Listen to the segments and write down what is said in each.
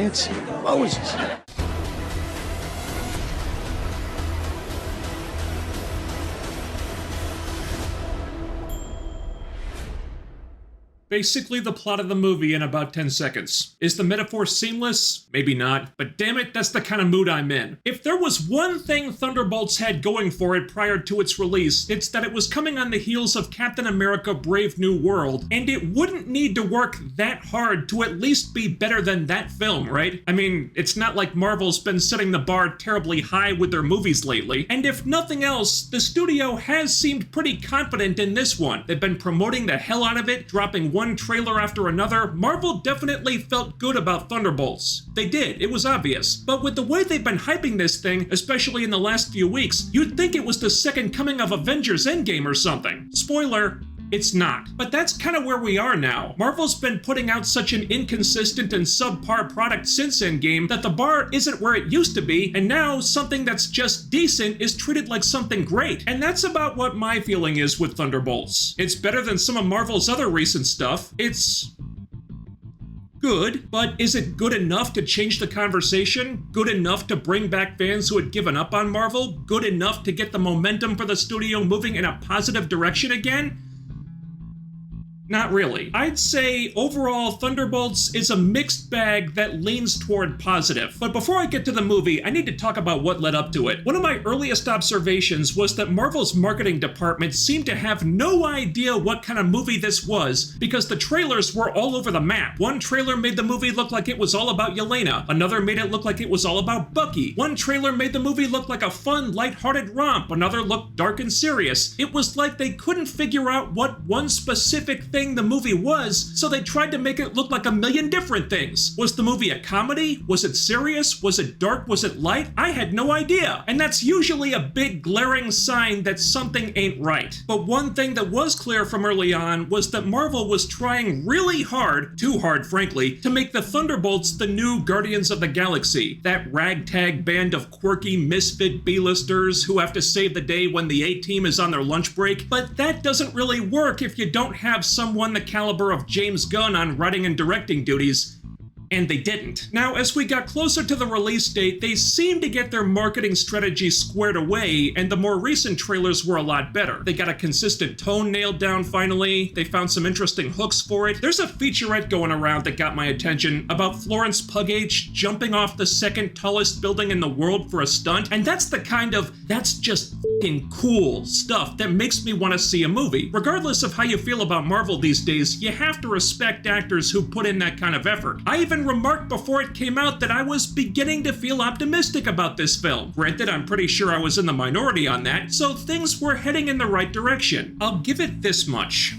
Nancy Moses. Basically the plot of the movie in about 10 seconds. Is the metaphor seamless? Maybe not, but damn it, that's the kind of mood I'm in. If there was one thing Thunderbolts had going for it prior to its release, it's that it was coming on the heels of Captain America: Brave New World, and it wouldn't need to work that hard to at least be better than that film, right? I mean, it's not like Marvel's been setting the bar terribly high with their movies lately, and if nothing else, the studio has seemed pretty confident in this one. They've been promoting the hell out of it, dropping one trailer after another. Marvel definitely felt good about Thunderbolts. They did, it was obvious. But with the way they've been hyping this thing, especially in the last few weeks, you'd think it was the second coming of Avengers Endgame or something. Spoiler, it's not. But that's kind of where we are now. Marvel's been putting out such an inconsistent and subpar product since Endgame that the bar isn't where it used to be, and now something that's just decent is treated like something great. And that's about what my feeling is with Thunderbolts. It's better than some of Marvel's other recent stuff. It's good, but is it good enough to change the conversation? Good enough to bring back fans who had given up on Marvel? Good enough to get the momentum for the studio moving in a positive direction again? Not really. I'd say overall Thunderbolts is a mixed bag that leans toward positive. But before I get to the movie, I need to talk about what led up to it. One of my earliest observations was that Marvel's marketing department seemed to have no idea what kind of movie this was because the trailers were all over the map. One trailer made the movie look like it was all about Yelena. Another made it look like it was all about Bucky. One trailer made the movie look like a fun, lighthearted romp. Another looked dark and serious. It was like they couldn't figure out what one specific thing the movie was, so they tried to make it look like a million different things. Was the movie a comedy? Was it serious? Was it dark? Was it light? I had no idea. And that's usually a big glaring sign that something ain't right. But one thing that was clear from early on was that Marvel was trying really hard, too hard frankly, to make the Thunderbolts the new Guardians of the Galaxy. That ragtag band of quirky misfit B-listers who have to save the day when the A-Team is on their lunch break. But that doesn't really work if you don't have someone the caliber of James Gunn on writing and directing duties. And they didn't. Now, as we got closer to the release date, they seemed to get their marketing strategy squared away, and the more recent trailers were a lot better. They got a consistent tone nailed down finally, they found some interesting hooks for it. There's a featurette going around that got my attention about Florence Pugh jumping off the second tallest building in the world for a stunt, and that's the kind of, that's just f***ing cool stuff that makes me want to see a movie. Regardless of how you feel about Marvel these days, you have to respect actors who put in that kind of effort. I even remarked before it came out that I was beginning to feel optimistic about this film. Granted, I'm pretty sure I was in the minority on that, so things were heading in the right direction. I'll give it this much.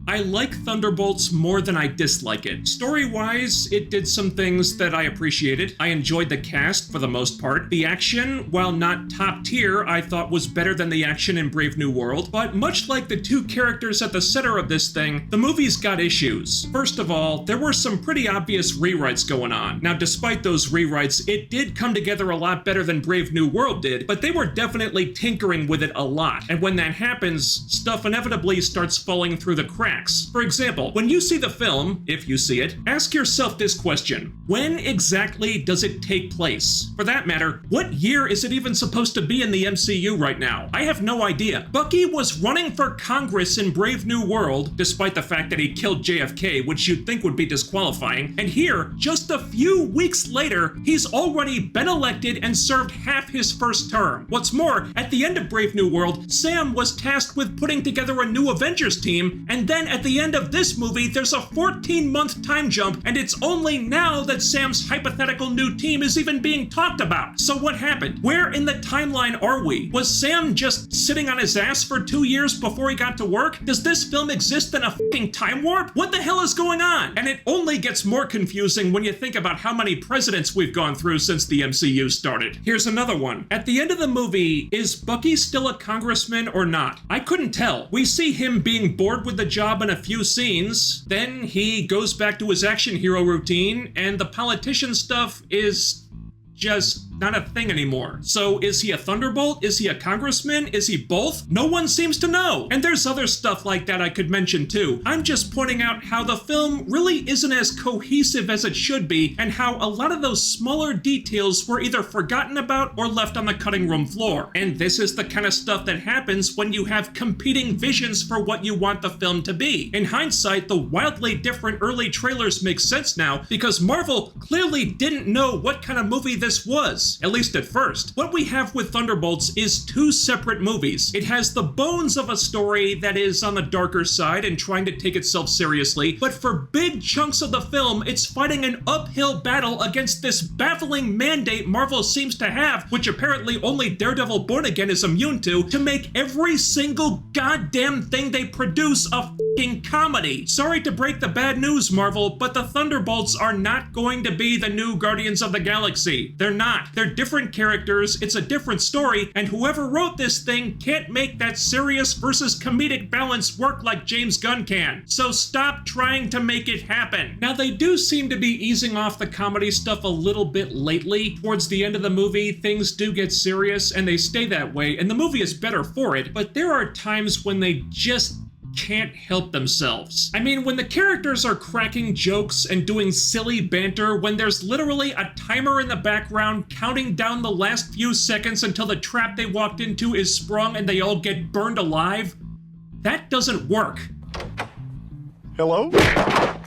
I like Thunderbolts more than I dislike it. Story-wise, it did some things that I appreciated. I enjoyed the cast for the most part. The action, while not top tier, I thought was better than the action in Brave New World. But much like the two characters at the center of this thing, the movie's got issues. First of all, there were some pretty obvious rewrites going on. Now, despite those rewrites, it did come together a lot better than Brave New World did, but they were definitely tinkering with it a lot. And when that happens, stuff inevitably starts falling through the cracks. For example, when you see the film, if you see it, ask yourself this question: when exactly does it take place? For that matter, what year is it even supposed to be in the MCU right now? I have no idea. Bucky was running for Congress in Brave New World, despite the fact that he killed JFK, which you'd think would be disqualifying, and here, just a few weeks later, he's already been elected and served half his first term. What's more, at the end of Brave New World, Sam was tasked with putting together a new Avengers team, and then at the end of this movie, there's a 14-month time jump, and it's only now that Sam's hypothetical new team is even being talked about. So what happened? Where in the timeline are we? Was Sam just sitting on his ass for 2 years before he got to work? Does this film exist in a f***ing time warp? What the hell is going on? And it only gets more confusing when you think about how many presidents we've gone through since the MCU started. Here's another one. At the end of the movie, is Bucky still a congressman or not? I couldn't tell. We see him being bored with the job in a few scenes, then he goes back to his action hero routine, and the politician stuff is just not a thing anymore. So is he a Thunderbolt? Is he a congressman? Is he both? No one seems to know. And there's other stuff like that I could mention too. I'm just pointing out how the film really isn't as cohesive as it should be, and how a lot of those smaller details were either forgotten about or left on the cutting room floor. And this is the kind of stuff that happens when you have competing visions for what you want the film to be. In hindsight, the wildly different early trailers make sense now because Marvel clearly didn't know what kind of movie this was, at least at first. What we have with Thunderbolts is two separate movies. It has the bones of a story that is on the darker side and trying to take itself seriously, but for big chunks of the film, it's fighting an uphill battle against this baffling mandate Marvel seems to have, which apparently only Daredevil Born Again is immune to make every single goddamn thing they produce a f***ing comedy. Sorry to break the bad news, Marvel, but the Thunderbolts are not going to be the new Guardians of the Galaxy. They're not. They're different characters, it's a different story, and whoever wrote this thing can't make that serious versus comedic balance work like James Gunn can. So stop trying to make it happen. Now, they do seem to be easing off the comedy stuff a little bit lately. Towards the end of the movie, things do get serious, and they stay that way, and the movie is better for it, but there are times when they just can't help themselves. I mean, when the characters are cracking jokes and doing silly banter, when there's literally a timer in the background counting down the last few seconds until the trap they walked into is sprung and they all get burned alive, that doesn't work. Hello?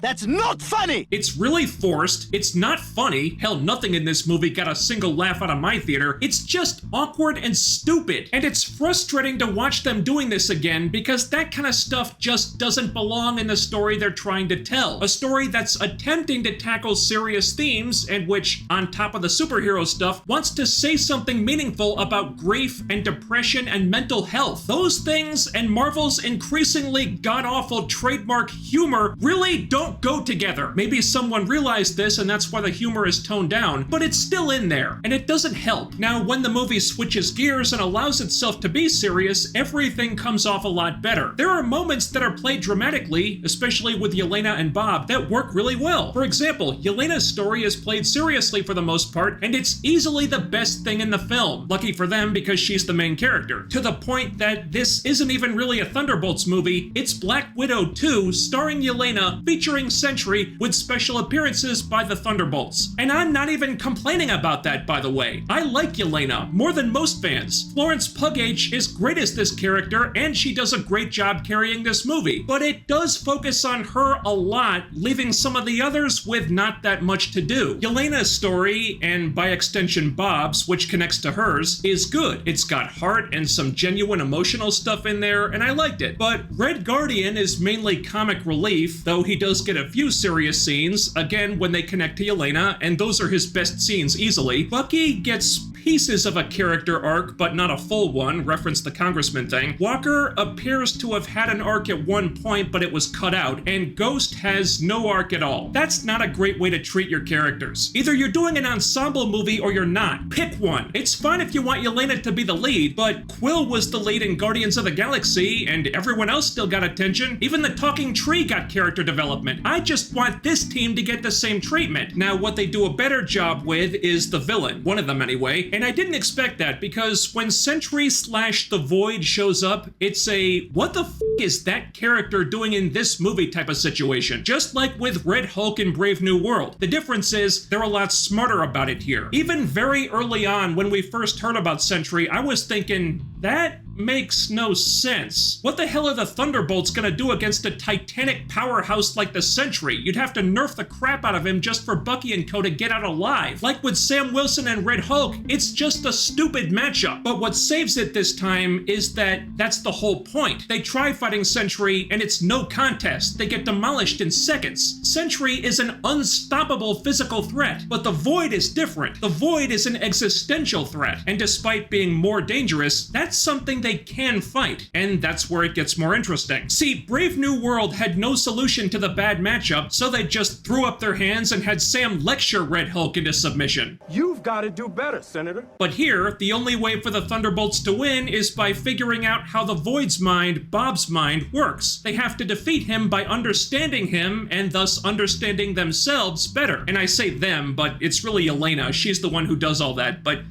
That's not funny! It's really forced, it's not funny, hell, nothing in this movie got a single laugh out of my theater, it's just awkward and stupid, and it's frustrating to watch them doing this again because that kind of stuff just doesn't belong in the story they're trying to tell. A story that's attempting to tackle serious themes and which, on top of the superhero stuff, wants to say something meaningful about grief and depression and mental health. Those things and Marvel's increasingly god-awful trademark humor really don't go together. Maybe someone realized this and that's why the humor is toned down, but it's still in there, and it doesn't help. Now, when the movie switches gears and allows itself to be serious, everything comes off a lot better. There are moments that are played dramatically, especially with Yelena and Bob, that work really well. For example, Yelena's story is played seriously for the most part, and it's easily the best thing in the film. Lucky for them because she's the main character. To the point that this isn't even really a Thunderbolts movie, it's Black Widow 2 starring Yelena, featuring Sentry, with special appearances by the Thunderbolts. And I'm not even complaining about that, by the way. I like Yelena more than most fans. Florence Pugh is great as this character, and she does a great job carrying this movie. But it does focus on her a lot, leaving some of the others with not that much to do. Yelena's story, and by extension Bob's, which connects to hers, is good. It's got heart and some genuine emotional stuff in there, and I liked it. But Red Guardian is mainly comic relief, though he does get a few serious scenes, again when they connect to Yelena, and those are his best scenes easily. Bucky gets pieces of a character arc, but not a full one, reference the congressman thing. Walker appears to have had an arc at one point, but it was cut out, and Ghost has no arc at all. That's not a great way to treat your characters. Either you're doing an ensemble movie or you're not. Pick one. It's fine if you want Yelena to be the lead, but Quill was the lead in Guardians of the Galaxy, and everyone else still got attention. Even the talking tree got character development. I just want this team to get the same treatment. Now, what they do a better job with is the villain. One of them anyway. And I didn't expect that because when Sentry / the Void shows up, it's a what the f is that character doing in this movie type of situation. Just like with Red Hulk in Brave New World. The difference is they're a lot smarter about it here. Even very early on when we first heard about Sentry, I was thinking, that makes no sense. What the hell are the Thunderbolts gonna do against a titanic powerhouse like the Sentry? You'd have to nerf the crap out of him just for Bucky and co to get out alive. Like with Sam Wilson and Red Hulk, it's just a stupid matchup. But what saves it this time is that that's the whole point. They try fighting Sentry and it's no contest. They get demolished in seconds. Sentry is an unstoppable physical threat, but the Void is different. The Void is an existential threat, and despite being more dangerous, that's that's something they can fight, and that's where it gets more interesting. See, Brave New World had no solution to the bad matchup, so they just threw up their hands and had Sam lecture Red Hulk into submission. You've got to do better, Senator. But here, the only way for the Thunderbolts to win is by figuring out how the Void's mind, Bob's mind, works. They have to defeat him by understanding him, and thus understanding themselves better. And I say them, but it's really Elena. She's the one who does all that, but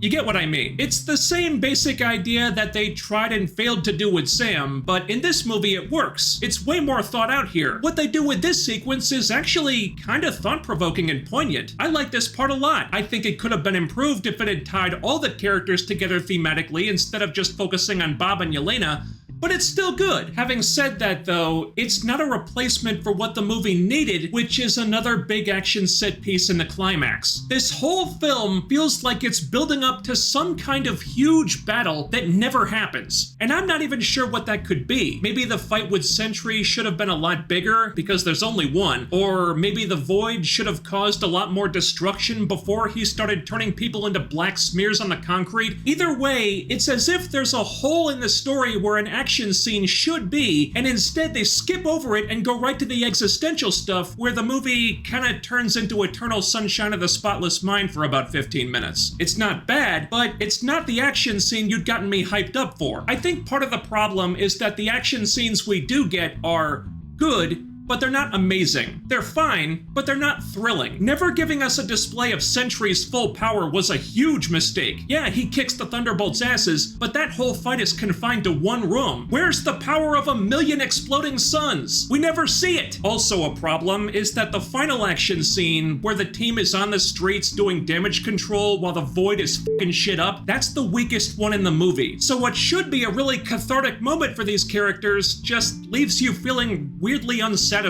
you get what I mean. It's the same basic idea that they tried and failed to do with Sam, but in this movie it works. It's way more thought out here. What they do with this sequence is actually kind of thought-provoking and poignant. I like this part a lot. I think it could have been improved if it had tied all the characters together thematically instead of just focusing on Bob and Yelena, but it's still good. Having said that, though, it's not a replacement for what the movie needed, which is another big action set piece in the climax. This whole film feels like it's building up to some kind of huge battle that never happens. And I'm not even sure what that could be. Maybe the fight with Sentry should have been a lot bigger, because there's only one. Or maybe the Void should have caused a lot more destruction before he started turning people into black smears on the concrete. Either way, it's as if there's a hole in the story where an action scene should be, and instead they skip over it and go right to the existential stuff where the movie kind of turns into Eternal Sunshine of the Spotless Mind for about 15 minutes. It's not bad, but it's not the action scene you'd gotten me hyped up for. I think part of the problem is that the action scenes we do get are good, but they're not amazing. They're fine, but they're not thrilling. Never giving us a display of Sentry's full power was a huge mistake. Yeah, he kicks the Thunderbolts' asses, but that whole fight is confined to one room. Where's the power of 1,000,000 exploding suns? We never see it. Also a problem is that the final action scene, where the team is on the streets doing damage control while the Void is f***ing shit up, that's the weakest one in the movie. So what should be a really cathartic moment for these characters just leaves you feeling weirdly unsatisfied.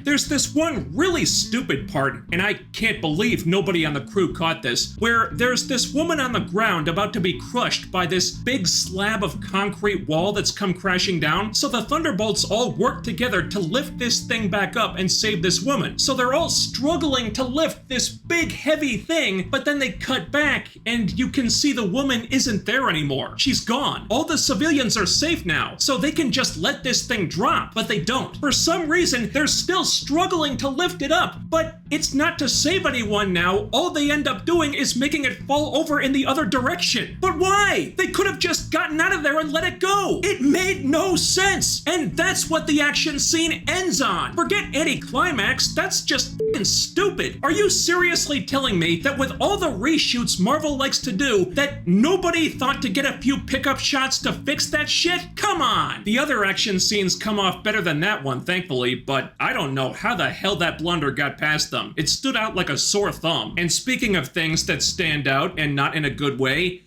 There's this one really stupid part, and I can't believe nobody on the crew caught this, where there's this woman on the ground about to be crushed by this big slab of concrete wall that's come crashing down, so the Thunderbolts all work together to lift this thing back up and save this woman. So they're all struggling to lift this big heavy thing, but then they cut back and you can see the woman isn't there anymore. She's gone. All the civilians are safe now, so they can just let this thing drop, but they don't. For some reason, they're still struggling to lift it up, but it's not to save anyone now. All they end up doing is making it fall over in the other direction. But why? They could have just gotten out of there and let it go. It made no sense. And that's what the action scene ends on. Forget anti-climax, that's just f***ing stupid. Are you seriously telling me that with all the reshoots Marvel likes to do, that nobody thought to get a few pickup shots to fix that shit? Come on. The other action scenes come off better than that one, thankfully, but I don't know how the hell that blunder got past them. It stood out like a sore thumb. And speaking of things that stand out and not in a good way,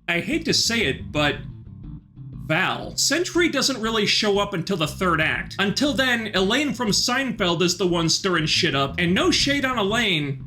I hate to say it, but Val. Sentry doesn't really show up until the third act. Until then, Elaine from Seinfeld is the one stirring shit up, and no shade on Elaine,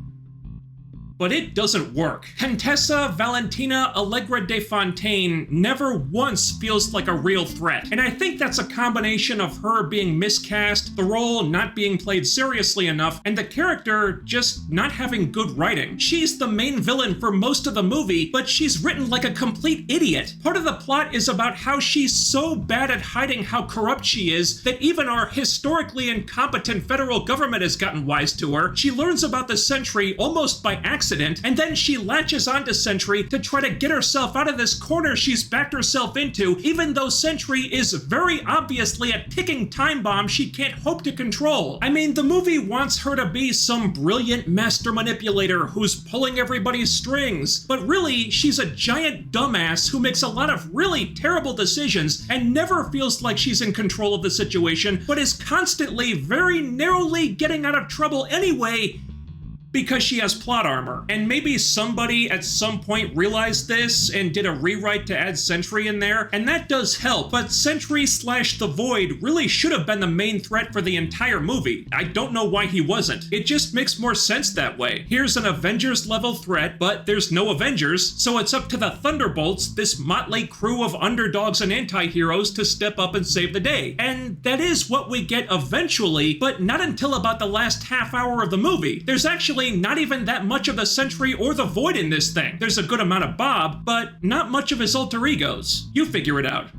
but it doesn't work. Contessa Valentina Allegra de Fontaine never once feels like a real threat. And I think that's a combination of her being miscast, the role not being played seriously enough, and the character just not having good writing. She's the main villain for most of the movie, but she's written like a complete idiot. Part of the plot is about how she's so bad at hiding how corrupt she is that even our historically incompetent federal government has gotten wise to her. She learns about the Sentry almost by accident, and then she latches onto Sentry to try to get herself out of this corner she's backed herself into, even though Sentry is very obviously a ticking time bomb she can't hope to control. I mean, the movie wants her to be some brilliant master manipulator who's pulling everybody's strings, but really, she's a giant dumbass who makes a lot of really terrible decisions and never feels like she's in control of the situation, but is constantly very narrowly getting out of trouble anyway, because she has plot armor. And maybe somebody at some point realized this and did a rewrite to add Sentry in there, and that does help, but Sentry / the Void really should have been the main threat for the entire movie. I don't know why he wasn't. It just makes more sense that way. Here's an Avengers level threat, but there's no Avengers, so it's up to the Thunderbolts, this motley crew of underdogs and anti-heroes, to step up and save the day. And that is what we get eventually, but not until about the last half hour of the movie. There's actually honestly not even that much of the Sentry or the Void in this thing. There's a good amount of Bob, but not much of his alter egos. You figure it out.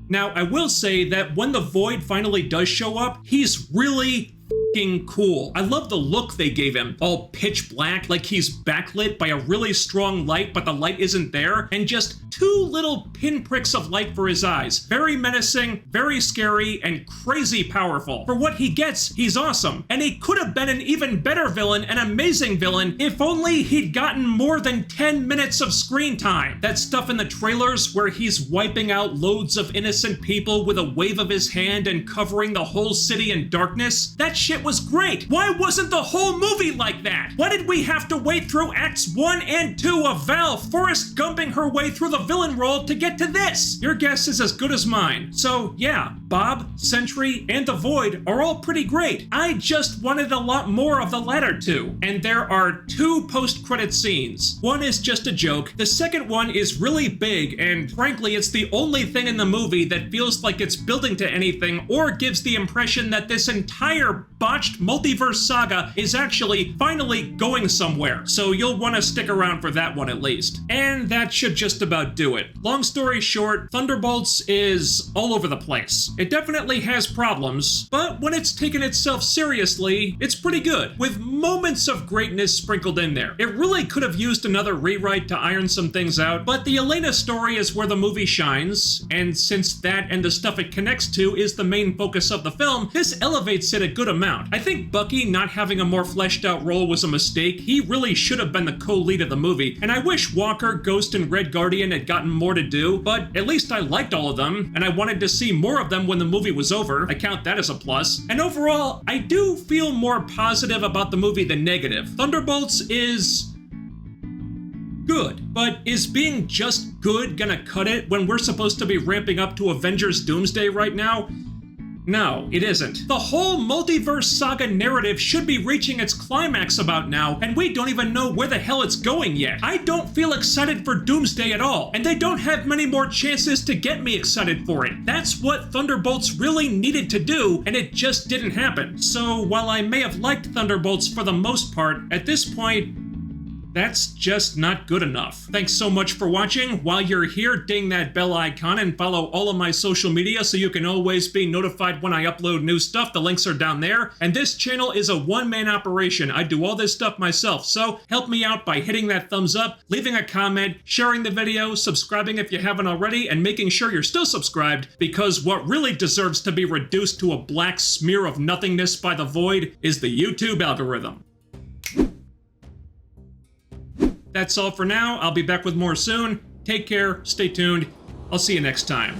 Now, I will say that when the Void finally does show up, he's really f***ing cool. I love the look they gave him, all pitch black, like he's backlit by a really strong light, but the light isn't there, and just two little pinpricks of light for his eyes. Very menacing, very scary, and crazy powerful. For what he gets, he's awesome. And he could have been an even better villain, an amazing villain, if only he'd gotten more than 10 minutes of screen time. That stuff in the trailers where he's wiping out loads of innocent people with a wave of his hand and covering the whole city in darkness, that shit was great. Why wasn't the whole movie like that? Why did we have to wait through Acts 1 and 2 of Val Forrest Gumping her way through the villain role to get to this? Your guess is as good as mine. So yeah, Bob, Sentry, and the Void are all pretty great. I just wanted a lot more of the latter two. And there are two post-credit scenes. One is just a joke. The second one is really big, and frankly, it's the only thing in the movie that feels like it's building to anything or gives the impression that this entire botched multiverse saga is actually finally going somewhere. So you'll want to stick around for that one at least. And that should just about do it. Long story short, Thunderbolts is all over the place. It definitely has problems, but when it's taken itself seriously, it's pretty good, with moments of greatness sprinkled in there. It really could have used another rewrite to iron some things out, but the Elena story is where the movie shines, and since that and the stuff it connects to is the main focus of the film, this elevates it a good amount. I think Bucky not having a more fleshed out role was a mistake. He really should have been the co-lead of the movie, and I wish Walker, Ghost, and Red Guardian had gotten more to do, but at least I liked all of them, and I wanted to see more of them when the movie was over. I count that as a plus. And overall, I do feel more positive about the movie than negative. Thunderbolts is good, but is being just good gonna cut it when we're supposed to be ramping up to Avengers Doomsday right now? No, it isn't. The whole multiverse saga narrative should be reaching its climax about now, and we don't even know where the hell it's going yet. I don't feel excited for Doomsday at all, and they don't have many more chances to get me excited for it. That's what Thunderbolts really needed to do, and it just didn't happen. So while I may have liked Thunderbolts for the most part, at this point, that's just not good enough. Thanks so much for watching. While you're here, ding that bell icon and follow all of my social media so you can always be notified when I upload new stuff. The links are down there. And this channel is a one-man operation. I do all this stuff myself, so help me out by hitting that thumbs up, leaving a comment, sharing the video, subscribing if you haven't already, and making sure you're still subscribed, because what really deserves to be reduced to a black smear of nothingness by the Void is the YouTube algorithm. That's all for now. I'll be back with more soon. Take care, stay tuned. I'll see you next time.